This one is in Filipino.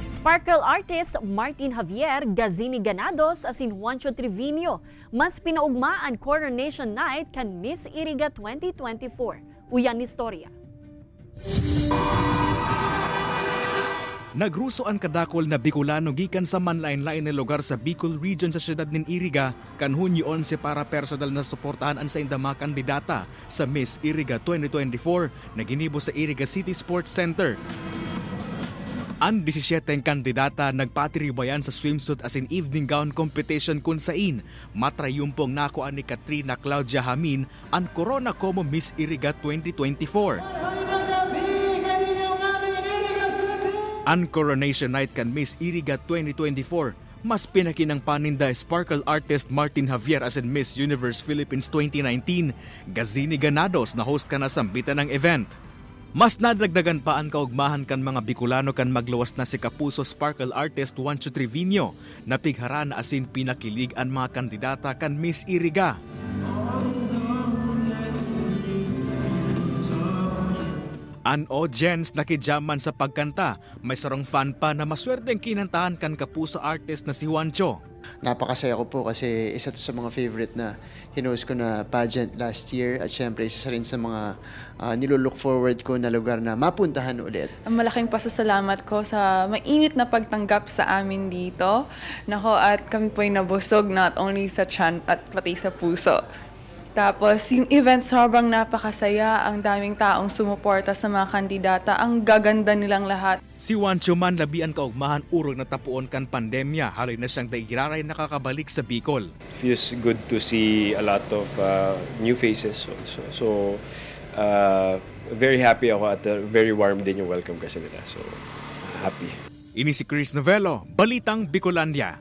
Sparkle artist Martin Javier Gazini Ganados asin Juancho Trevino mas pinaugmaan Coronation Night kan Miss Iriga 2024. Uyan ni istorya. Nagruso ang kadakol na Bicolano gikan sa manlain-lain na lugar sa Bicol Region sa siyudad nin Iriga kan Hunyo 11 para personal na suportahan sa indama kandidata sa Miss Iriga 2024 na ginibo sa Iriga City Sports Center. Ang 17 kandidata nagpatiribayan sa swimsuit as in evening gown competition kung sain matrayumpong nakuha ni Katrina Claudia Hamin ang Corona Como Miss Iriga 2024. Ang Coronation Night kan Miss Iriga 2024 mas pinakinang paninda Sparkle artist Martin Javier as in Miss Universe Philippines 2019. Gazini Ganados na host ka na sambitan ng event. Mas nadagdagan pa ang kaugmahan kan mga Bicolano kan magluwas na si kapuso Sparkle artist Juancho Trevino na pigharan asin pinakilig ang mga kandidata kan Miss Iriga. An audience nakidyaman sa pagkanta, may sarong fan pa na maswerteng kinantahan kan kapuso artist na si Juancho. Napakasaya ko po kasi isa to sa mga favorite na hinost ko na pageant last year at syempre isa rin sa mga nilulook forward ko na lugar na mapuntahan ulit. Ang malaking pasasalamat ko sa mainit na pagtanggap sa amin dito. Nako, at kami po'y nabusog not only sa tiyan at pati sa puso. Tapos yung event sobrang napakasaya, ang daming taong sumuporta sa mga kandidata, ang gaganda nilang lahat. Si Juancho man labian kaugmahan urog na tapuon kan pandemya, halay na siyang daigiraray nakakabalik sa Bicol. Feels good to see a lot of new faces also. So very happy ako at very warm din yung welcome kasi nila. So happy. Ini si Chris Novello, Balitang Bicolandia.